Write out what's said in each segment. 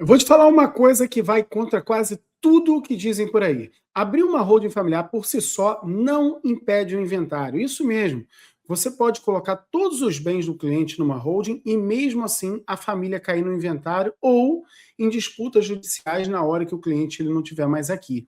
Eu vou te falar uma coisa que vai contra quase tudo o que dizem por aí. Abrir uma holding familiar por si só não impede o inventário. Isso mesmo. Você pode colocar todos os bens do cliente numa holding e mesmo assim a família cair no inventário ou em disputas judiciais na hora que o cliente ele não estiver mais aqui.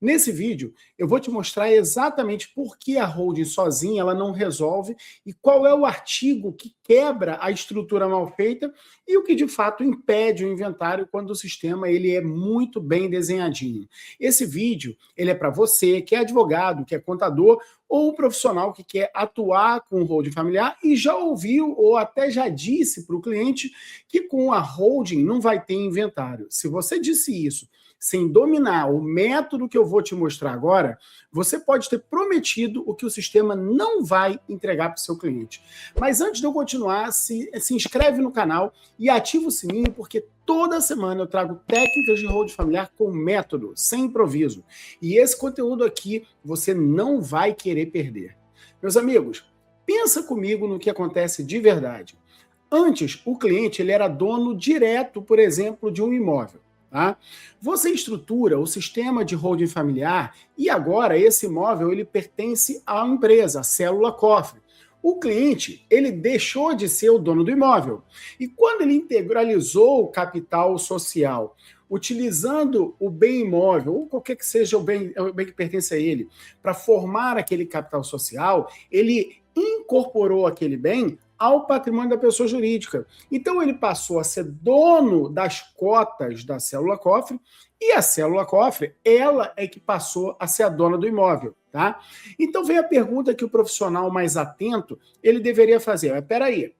Nesse vídeo, eu vou te mostrar exatamente por que a holding sozinha ela não resolve e qual é o artigo que quebra a estrutura mal feita e o que de fato impede o inventário quando o sistema ele é muito bem desenhadinho. Esse vídeo ele é para você que é advogado, que é contador ou profissional que quer atuar com holding familiar e já ouviu ou até já disse para o cliente que com a holding não vai ter inventário. Se você disse isso sem dominar o método que eu vou te mostrar agora, você pode ter prometido o que o sistema não vai entregar para o seu cliente. Mas antes de eu continuar, se inscreve no canal e ativa o sininho, porque toda semana eu trago técnicas de holding familiar com método, sem improviso. E esse conteúdo aqui você não vai querer perder. Meus amigos, pensa comigo no que acontece de verdade. Antes, o cliente ele era dono direto, por exemplo, de um imóvel. Tá? Você estrutura o sistema de holding familiar e agora esse imóvel ele pertence à empresa, à célula cofre. O cliente ele deixou de ser o dono do imóvel e quando ele integralizou o capital social, utilizando o bem imóvel ou qualquer que seja o bem que pertence a ele, para formar aquele capital social, ele incorporou aquele bem ao patrimônio da pessoa jurídica. Então ele passou a ser dono das cotas da célula cofre e a célula cofre, ela é que passou a ser a dona do imóvel, tá? Então vem a pergunta que o profissional mais atento, ele deveria fazer. Mas peraí,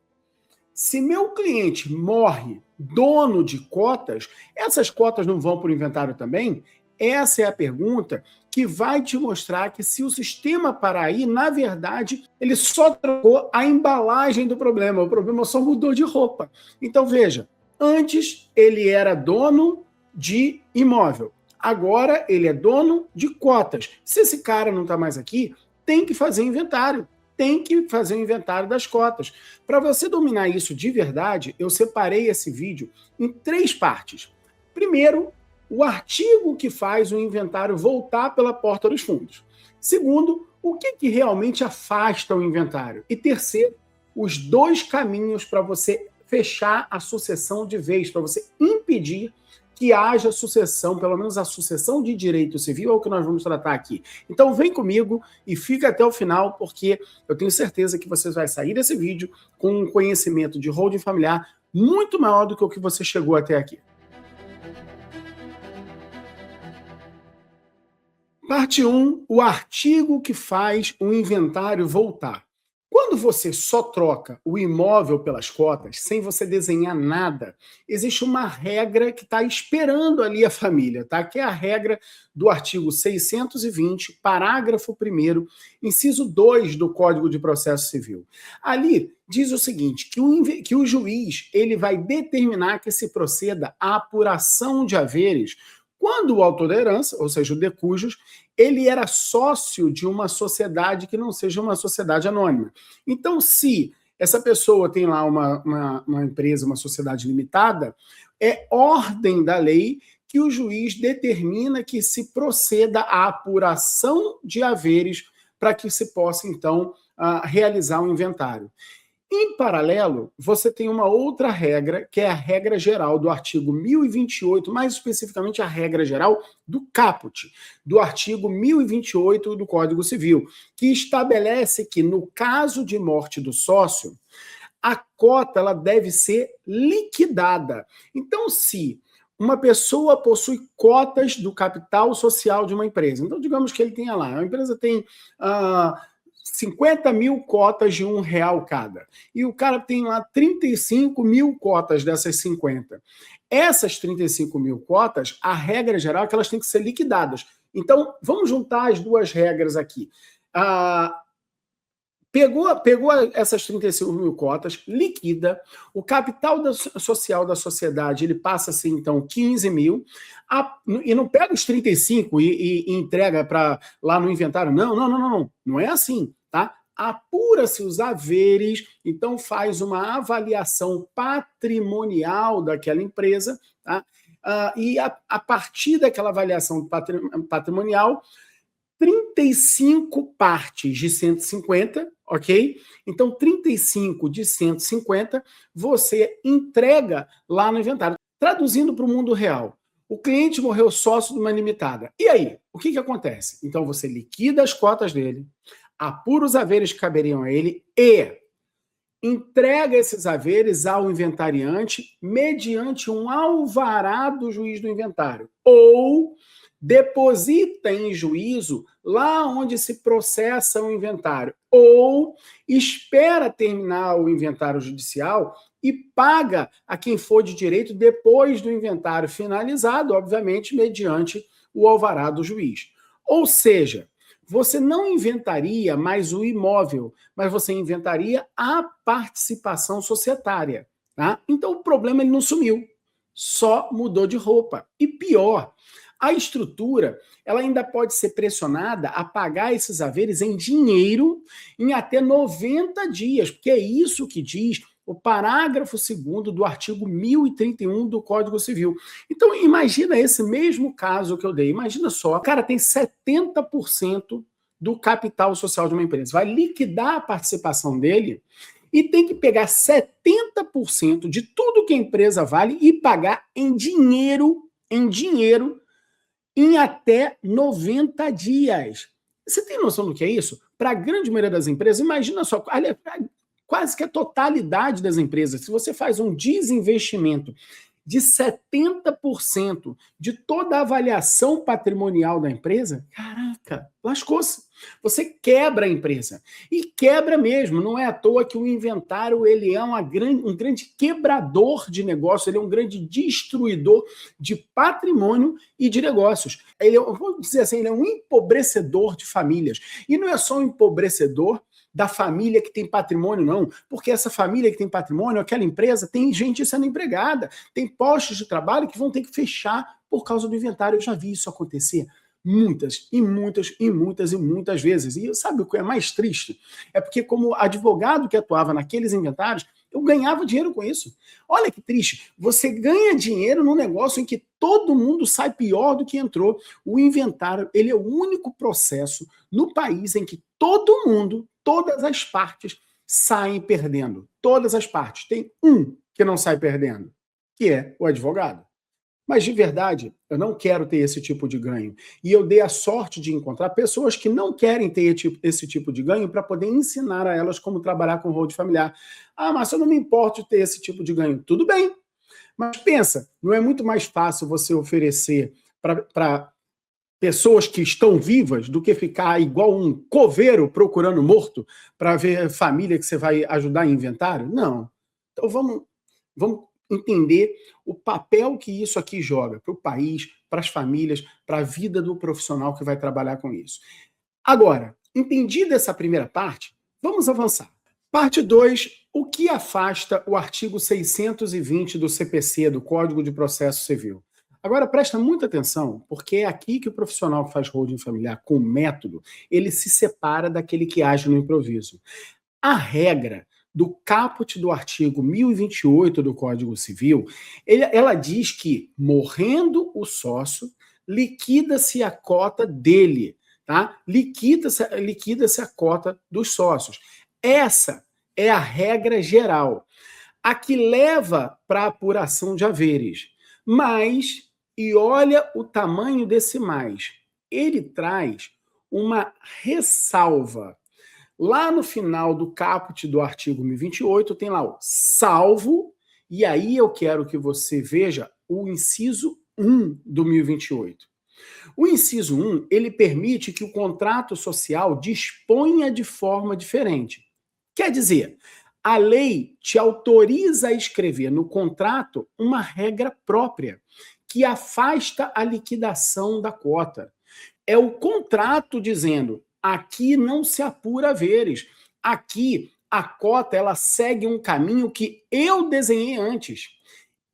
se meu cliente morre dono de cotas, essas cotas não vão para o inventário também? Essa é a pergunta que vai te mostrar que se o sistema parar aí, na verdade, ele só trocou a embalagem do problema. O problema só mudou de roupa. Então, veja, antes ele era dono de imóvel. Agora ele é dono de cotas. Se esse cara não está mais aqui, tem que fazer inventário. Tem que fazer o inventário das cotas. Para você dominar isso de verdade, eu separei esse vídeo em 3 partes. Primeiro, o artigo que faz o inventário voltar pela porta dos fundos. Segundo, o que realmente afasta o inventário. E terceiro, os 2 caminhos para você fechar a sucessão de vez, para você impedir que haja sucessão, pelo menos a sucessão de direito civil, é o que nós vamos tratar aqui. Então vem comigo e fica até o final, porque eu tenho certeza que você vai sair desse vídeo com um conhecimento de holding familiar muito maior do que o que você chegou até aqui. Parte 1, o artigo que faz o inventário voltar. Quando você só troca o imóvel pelas cotas, sem você desenhar nada, existe uma regra que está esperando ali a família, tá? Que é a regra do artigo 620, parágrafo 1º, inciso 2 do Código de Processo Civil. Ali diz o seguinte, que o juiz ele vai determinar que se proceda à apuração de haveres quando o autor da herança, ou seja, o de cujos, ele era sócio de uma sociedade que não seja uma sociedade anônima. Então, se essa pessoa tem lá uma empresa, uma sociedade limitada, é ordem da lei que o juiz determina que se proceda à apuração de haveres para que se possa, então, realizar um inventário. Em paralelo, você tem uma outra regra, que é a regra geral do artigo 1028, mais especificamente a regra geral do caput, do artigo 1028 do Código Civil, que estabelece que, no caso de morte do sócio, a cota ela deve ser liquidada. Então, se uma pessoa possui cotas do capital social de uma empresa, então digamos que ele tenha lá, a empresa tem 50 mil cotas de R$1 cada. E o cara tem lá 35 mil cotas dessas 50. Essas 35 mil cotas, a regra geral é que elas têm que ser liquidadas. Então, vamos juntar as 2 regras aqui. Pegou essas 35 mil cotas, liquida, o capital social da sociedade ele passa a ser, então, 15 mil, e não pega os 35 e entrega lá no inventário, não é assim, tá? Apura-se os haveres, então faz uma avaliação patrimonial daquela empresa, tá? e a partir daquela avaliação patrimonial, 35 partes de 150, ok? Então, 35 de 150 você entrega lá no inventário. Traduzindo para o mundo real, o cliente morreu sócio de uma limitada. E aí, o que acontece? Então, você liquida as cotas dele, apura os haveres que caberiam a ele e entrega esses haveres ao inventariante mediante um alvará do juiz do inventário. Ou deposita em juízo lá onde se processa o inventário. Ou espera terminar o inventário judicial e paga a quem for de direito depois do inventário finalizado, obviamente, mediante o alvará do juiz. Ou seja, você não inventaria mais o imóvel, mas você inventaria a participação societária. Tá? Então o problema ele não sumiu, só mudou de roupa. E pior, a estrutura ela ainda pode ser pressionada a pagar esses haveres em dinheiro em até 90 dias, porque é isso que diz o parágrafo 2º do artigo 1031 do Código Civil. Então, imagina esse mesmo caso que eu dei. Imagina só, o cara tem 70% do capital social de uma empresa. Vai liquidar a participação dele e tem que pegar 70% de tudo que a empresa vale e pagar em dinheiro em até 90 dias. Você tem noção do que é isso? Para a grande maioria das empresas, imagina só, quase que a totalidade das empresas, se você faz um desinvestimento de 70% de toda a avaliação patrimonial da empresa, caraca, lascou-se. Você quebra a empresa. E quebra mesmo. Não é à toa que o inventário ele é um grande quebrador de negócios, ele é um grande destruidor de patrimônio e de negócios. Ele é, vou dizer assim, ele é um empobrecedor de famílias. E não é só um empobrecedor da família que tem patrimônio, não. Porque essa família que tem patrimônio, aquela empresa, tem gente sendo empregada, tem postos de trabalho que vão ter que fechar por causa do inventário. Eu já vi isso acontecer muitas vezes. E sabe o que é mais triste? É porque como advogado que atuava naqueles inventários, eu ganhava dinheiro com isso. Olha que triste. Você ganha dinheiro num negócio em que todo mundo sai pior do que entrou. O inventário, ele é o único processo no país em que todo mundo, todas as partes, saem perdendo. Todas as partes. Tem um que não sai perdendo, que é o advogado. Mas, de verdade, eu não quero ter esse tipo de ganho. E eu dei a sorte de encontrar pessoas que não querem ter esse tipo de ganho para poder ensinar a elas como trabalhar com hold familiar. Ah, mas eu não me importo de ter esse tipo de ganho. Tudo bem. Mas pensa, não é muito mais fácil você oferecer para pessoas que estão vivas do que ficar igual um coveiro procurando morto para ver família que você vai ajudar em inventário? Não. Então vamos entender o papel que isso aqui joga para o país, para as famílias, para a vida do profissional que vai trabalhar com isso. Agora, entendida essa primeira parte, vamos avançar. Parte 2, o que afasta o artigo 620 do CPC, do Código de Processo Civil? Agora, presta muita atenção, porque é aqui que o profissional que faz holding familiar com método, ele se separa daquele que age no improviso. A regra do caput do artigo 1028 do Código Civil, ela diz que, morrendo o sócio, liquida-se a cota dele, tá? Liquida-se a cota dos sócios. Essa é a regra geral, a que leva para a apuração de haveres. Mas, e olha o tamanho desse mais, ele traz uma ressalva. Lá no final do caput do artigo 1028, tem lá o salvo, e aí eu quero que você veja o inciso 1 do 1028. O inciso 1, ele permite que o contrato social disponha de forma diferente. Quer dizer, a lei te autoriza a escrever no contrato uma regra própria, que afasta a liquidação da cota. É o contrato dizendo: aqui não se apura haveres. Aqui a cota ela segue um caminho que eu desenhei antes.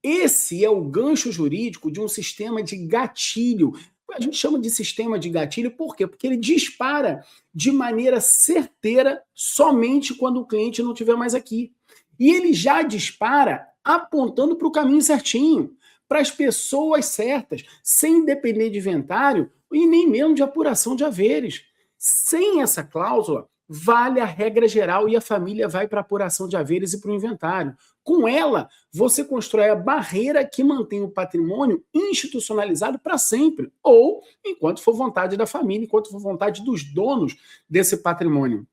Esse é o gancho jurídico de um sistema de gatilho. A gente chama de sistema de gatilho por quê? Porque ele dispara de maneira certeira somente quando o cliente não estiver mais aqui. E ele já dispara apontando para o caminho certinho. para as pessoas certas, sem depender de inventário e nem mesmo de apuração de haveres. Sem essa cláusula, vale a regra geral e a família vai para a apuração de haveres e para o inventário. Com ela, você constrói a barreira que mantém o patrimônio institucionalizado para sempre, ou enquanto for vontade da família, enquanto for vontade dos donos desse patrimônio.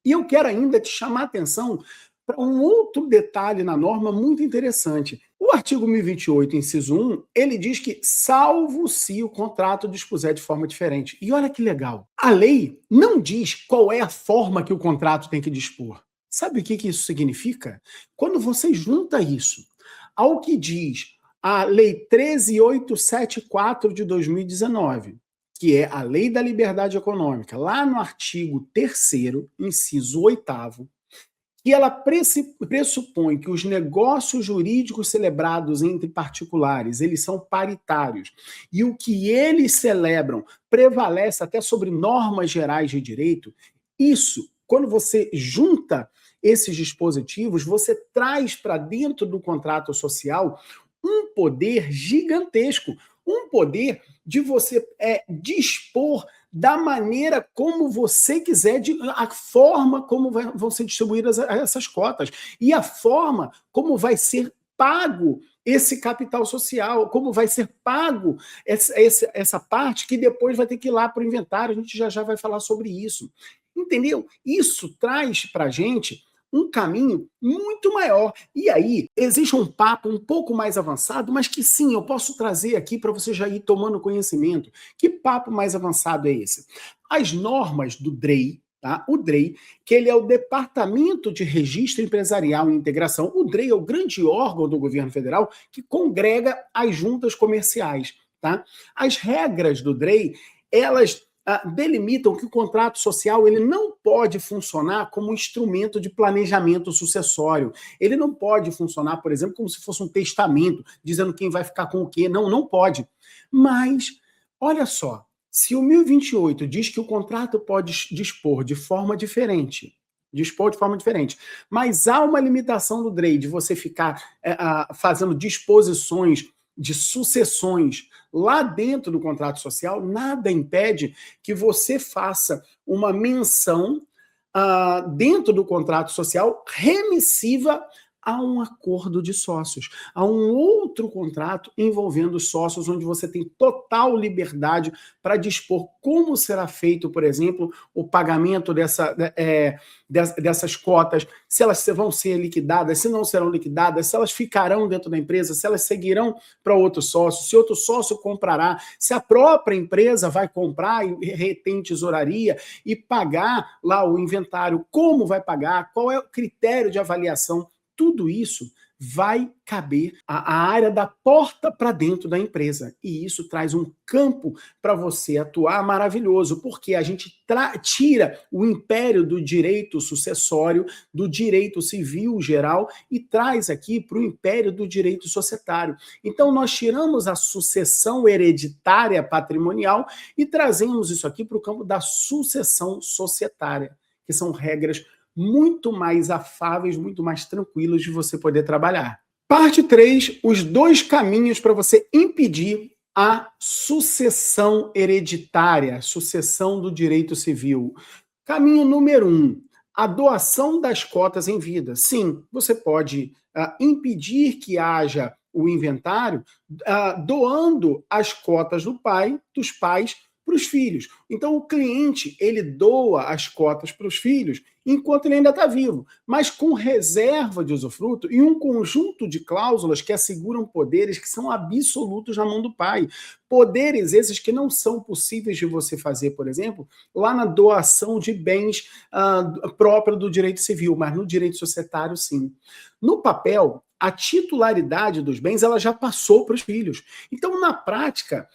E eu quero ainda te chamar a atenção para um outro detalhe na norma muito interessante. O artigo 1028, inciso 1, ele diz que salvo se o contrato dispuser de forma diferente. E olha que legal. A lei não diz qual é a forma que o contrato tem que dispor. Sabe o que isso significa? Quando você junta isso ao que diz a Lei 13.874 de 2019, que é a Lei da Liberdade Econômica, lá no artigo 3º, inciso 8º, e ela pressupõe que os negócios jurídicos celebrados entre particulares, eles são paritários, e o que eles celebram prevalece até sobre normas gerais de direito. Isso, quando você junta esses dispositivos, você traz para dentro do contrato social um poder gigantesco, um poder de você dispor da maneira como você quiser, a forma como vão ser distribuídas essas cotas e a forma como vai ser pago esse capital social, como vai ser pago essa parte que depois vai ter que ir lá para o inventário, a gente já vai falar sobre isso. Entendeu? Isso traz para a gente um caminho muito maior. E aí, existe um papo um pouco mais avançado, mas que sim, eu posso trazer aqui para você já ir tomando conhecimento. Que papo mais avançado é esse? As normas do DREI, tá? O DREI, que ele é o Departamento de Registro Empresarial e Integração. O DREI é o grande órgão do governo federal que congrega as juntas comerciais, tá? As regras do DREI, elas delimitam que o contrato social ele não pode funcionar como um instrumento de planejamento sucessório. Ele não pode funcionar, por exemplo, como se fosse um testamento, dizendo quem vai ficar com o quê. Não, não pode. Mas, olha só, se o 1028 diz que o contrato pode dispor de forma diferente, mas há uma limitação do DREI de você ficar fazendo disposições de sucessões lá dentro do contrato social, nada impede que você faça uma menção dentro do contrato social remissiva a um acordo de sócios, a um outro contrato envolvendo sócios, onde você tem total liberdade para dispor como será feito, por exemplo, o pagamento dessas cotas, se elas vão ser liquidadas, se não serão liquidadas, se elas ficarão dentro da empresa, se elas seguirão para outro sócio, se outro sócio comprará, se a própria empresa vai comprar e retém tesouraria e pagar lá o inventário, como vai pagar, qual é o critério de avaliação. Tudo isso vai caber à área da porta para dentro da empresa. E isso traz um campo para você atuar maravilhoso, porque a gente tira o império do direito sucessório, do direito civil geral, e traz aqui para o império do direito societário. Então, nós tiramos a sucessão hereditária patrimonial e trazemos isso aqui para o campo da sucessão societária, que são regras muito mais afáveis, muito mais tranquilos de você poder trabalhar. Parte 3, os 2 caminhos para você impedir a sucessão hereditária, a sucessão do direito civil. Caminho número 1, a doação das cotas em vida. Sim, você pode impedir que haja o inventário doando as cotas dos pais para os filhos. Então, o cliente, ele doa as cotas para os filhos enquanto ele ainda está vivo, mas com reserva de usufruto e um conjunto de cláusulas que asseguram poderes que são absolutos na mão do pai. Poderes esses que não são possíveis de você fazer, por exemplo, lá na doação de bens próprio do direito civil, mas no direito societário, sim. No papel, a titularidade dos bens ela já passou para os filhos. Então, na prática,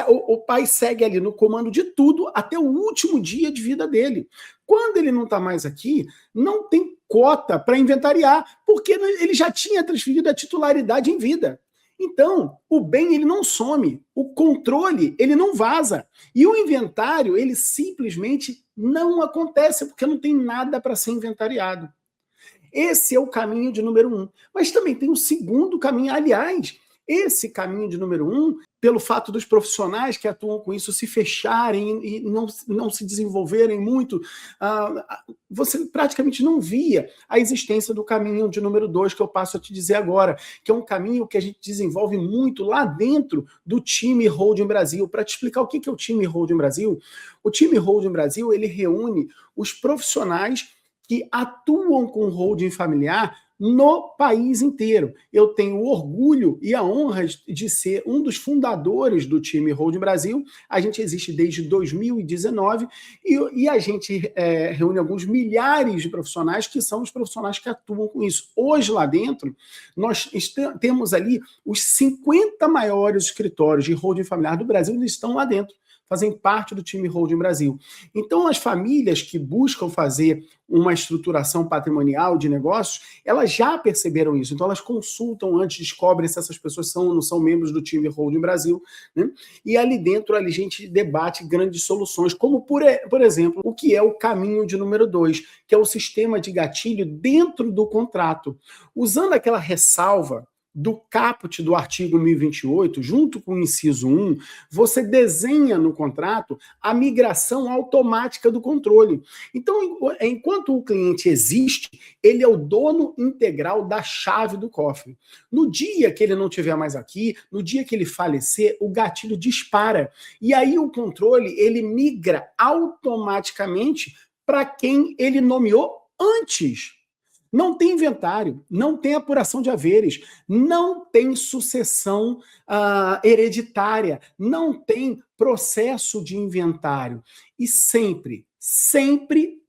o pai segue ali no comando de tudo até o último dia de vida dele. Quando ele não está mais aqui, não tem cota para inventariar, porque ele já tinha transferido a titularidade em vida. Então, o bem ele não some, o controle ele não vaza. E o inventário ele simplesmente não acontece, porque não tem nada para ser inventariado. Esse é o caminho de número 1. Mas também tem um segundo caminho, aliás, Esse caminho de número 1, pelo fato dos profissionais que atuam com isso se fecharem e não se desenvolverem muito, você praticamente não via a existência do caminho de número 2, que eu passo a te dizer agora, que é um caminho que a gente desenvolve muito lá dentro do time Holding Brasil. Para te explicar o que é o time Holding Brasil, o time Holding Brasil, ele reúne os profissionais que atuam com holding familiar no país inteiro. Eu tenho o orgulho e a honra de ser um dos fundadores do time Holding Brasil. A gente existe desde 2019 e a gente reúne alguns milhares de profissionais que são os profissionais que atuam com isso. Hoje, lá dentro, nós temos ali os 50 maiores escritórios de holding familiar do Brasil, eles estão lá dentro, fazem parte do time Holding Brasil. Então, as famílias que buscam fazer uma estruturação patrimonial de negócios, elas já perceberam isso. Então, elas consultam antes, descobrem se essas pessoas são ou não são membros do time Holding Brasil, né? E ali dentro, a gente debate grandes soluções, como, por exemplo, o que é o caminho de número 2, que é o sistema de gatilho dentro do contrato. Usando aquela ressalva do caput do artigo 1028, junto com o inciso 1, você desenha no contrato a migração automática do controle. Então, enquanto o cliente existe, ele é o dono integral da chave do cofre. No dia que ele não estiver mais aqui, no dia que ele falecer, o gatilho dispara. E aí o controle, ele migra automaticamente para quem ele nomeou antes. Não tem inventário, não tem apuração de haveres, não tem sucessão hereditária, não tem processo de inventário. E sempre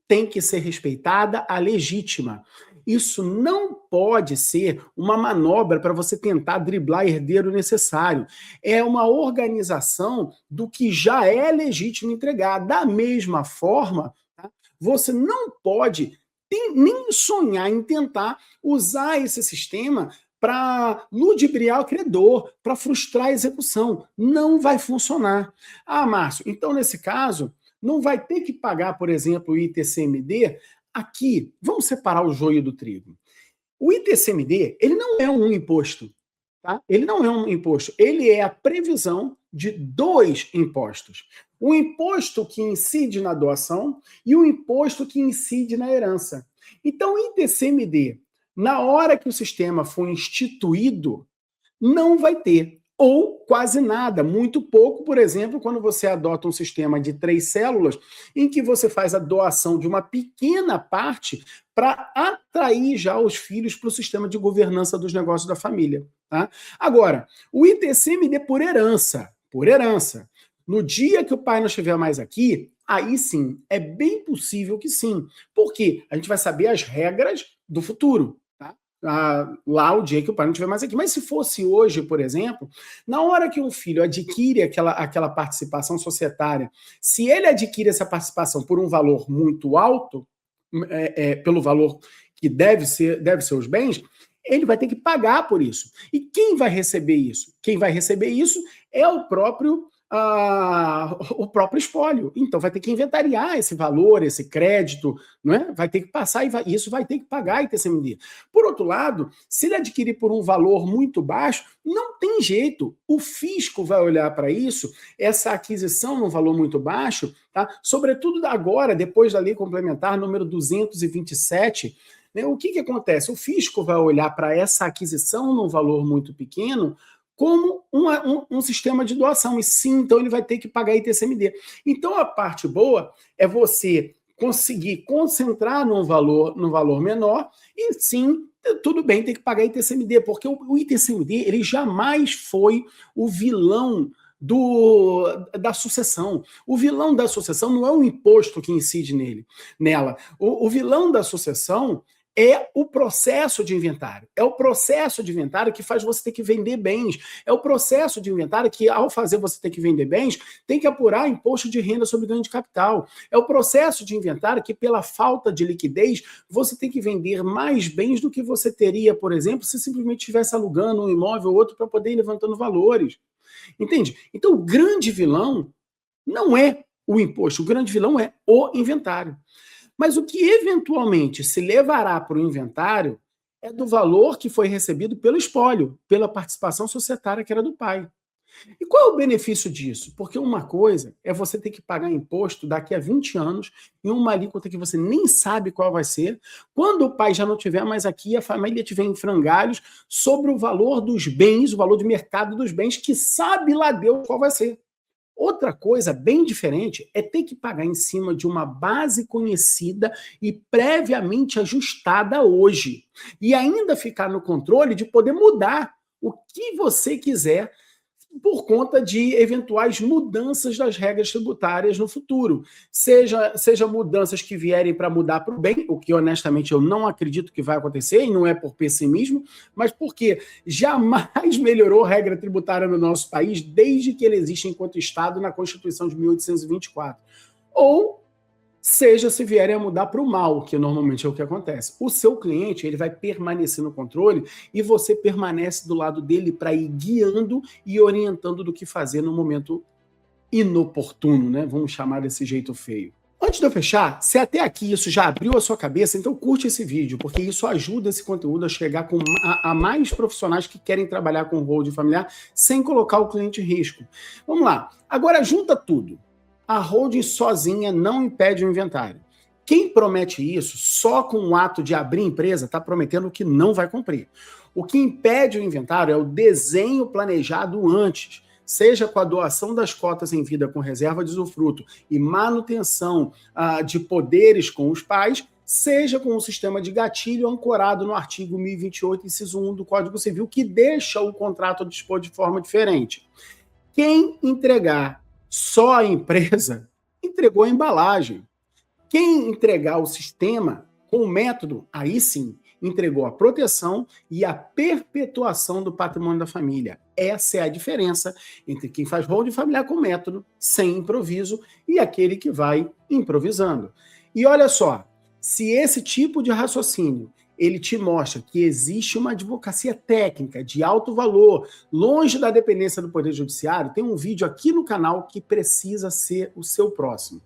tem que ser respeitada a legítima. Isso não pode ser uma manobra para você tentar driblar herdeiro necessário. É uma organização do que já é legítimo entregar. Da mesma forma, tá? Você não pode nem sonhar em tentar usar esse sistema para ludibriar o credor, para frustrar a execução. Não vai funcionar. Ah, Márcio, então nesse caso, não vai ter que pagar, por exemplo, o ITCMD. Aqui, vamos separar o joio do trigo. O ITCMD, ele não é um imposto. Tá? Ele não é um imposto, ele é a previsão de 2 impostos. O imposto que incide na doação e o imposto que incide na herança. Então, o ITCMD, na hora que o sistema for instituído, não vai ter, ou quase nada, muito pouco, por exemplo, quando você adota um sistema de 3 células, em que você faz a doação de uma pequena parte para atrair já os filhos para o sistema de governança dos negócios da família. Tá? Agora, o ITCMD por herança, no dia que o pai não estiver mais aqui, aí sim, é bem possível que sim. Por quê? A gente vai saber as regras do futuro. Lá o dia que o pai não estiver mais aqui. Mas se fosse hoje, por exemplo, na hora que um filho adquire aquela participação societária, se ele adquire essa participação por um valor muito alto, pelo valor que deve ser os bens, ele vai ter que pagar por isso. E quem vai receber isso? Quem vai receber isso é o próprio espólio. Então vai ter que inventariar esse valor, esse crédito, não é? Vai ter que passar e isso vai ter que pagar ITCMD. Por outro lado, se ele adquirir por um valor muito baixo, não tem jeito. O fisco vai olhar para isso, essa aquisição num valor muito baixo, tá? Sobretudo agora, depois da lei complementar número 227, né? O que acontece? O fisco vai olhar para essa aquisição num valor muito pequeno como um sistema de doação. E sim, então ele vai ter que pagar ITCMD. Então a parte boa é você conseguir concentrar num valor menor e sim, tudo bem, tem que pagar ITCMD, porque o ITCMD ele jamais foi o vilão da sucessão. O vilão da sucessão não é o imposto que incide nela. O vilão da sucessão é o processo de inventário. É o processo de inventário que faz você ter que vender bens. É o processo de inventário que, ao fazer você ter que vender bens, tem que apurar imposto de renda sobre ganho de capital. É o processo de inventário que, pela falta de liquidez, você tem que vender mais bens do que você teria, por exemplo, se simplesmente estivesse alugando um imóvel ou outro para poder ir levantando valores. Entende? Então, o grande vilão não é o imposto, o grande vilão é o inventário. Mas o que eventualmente se levará para o inventário É do valor que foi recebido pelo espólio, pela participação societária que era do pai. E qual é o benefício disso? Porque uma coisa é você ter que pagar imposto daqui a 20 anos em uma alíquota que você nem sabe qual vai ser, quando o pai já não estiver mais aqui, a família estiver em frangalhos sobre o valor dos bens, o valor de mercado dos bens, que sabe lá Deus qual vai ser. Outra coisa bem diferente é ter que pagar em cima de uma base conhecida e previamente ajustada hoje. E ainda ficar no controle de poder mudar o que você quiser por conta de eventuais mudanças das regras tributárias no futuro. Seja mudanças que vierem para mudar para o bem, o que honestamente eu não acredito que vai acontecer, e não é por pessimismo, mas porque jamais melhorou a regra tributária no nosso país desde que ele existe enquanto Estado na Constituição de 1824. Ou seja, se vierem a mudar para o mal, que normalmente é o que acontece. O seu cliente ele vai permanecer no controle e você permanece do lado dele para ir guiando e orientando do que fazer no momento inoportuno, né? Vamos chamar desse jeito feio. Antes de eu fechar, se até aqui isso já abriu a sua cabeça, então curte esse vídeo, porque isso ajuda esse conteúdo a chegar a mais profissionais que querem trabalhar com holding familiar sem colocar o cliente em risco. Vamos lá. Agora junta tudo. A holding sozinha não impede o inventário. Quem promete isso só com o ato de abrir empresa está prometendo o que não vai cumprir. O que impede o inventário é o desenho planejado antes, seja com a doação das cotas em vida com reserva de usufruto e manutenção de poderes com os pais, seja com um sistema de gatilho ancorado no artigo 1028, inciso 1 do Código Civil, que deixa o contrato dispor de forma diferente. Quem entregar só a empresa entregou a embalagem. Quem entregar o sistema com o método, aí sim, entregou a proteção e a perpetuação do patrimônio da família. Essa é a diferença entre quem faz holding familiar com método, sem improviso, e aquele que vai improvisando. E olha só, se esse tipo de raciocínio ele te mostra que existe uma advocacia técnica de alto valor, longe da dependência do Poder Judiciário, tem um vídeo aqui no canal que precisa ser o seu próximo.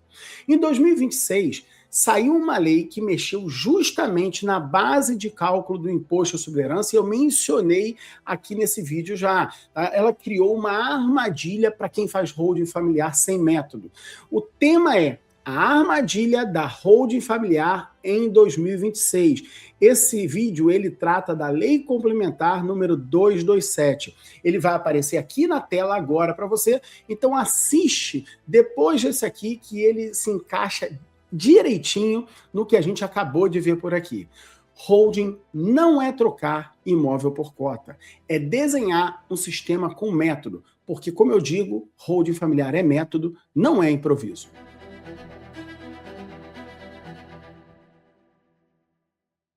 Em 2026, saiu uma lei que mexeu justamente na base de cálculo do imposto sobre herança, e eu mencionei aqui nesse vídeo já. Tá? Ela criou uma armadilha para quem faz holding familiar sem método. O tema é a armadilha da holding familiar em 2026. Esse vídeo, ele trata da Lei Complementar número 227. Ele vai aparecer aqui na tela agora para você, então assiste depois desse aqui, que ele se encaixa direitinho no que a gente acabou de ver por aqui. Holding não é trocar imóvel por cota, é desenhar um sistema com método, porque, como eu digo, holding familiar é método, não é improviso.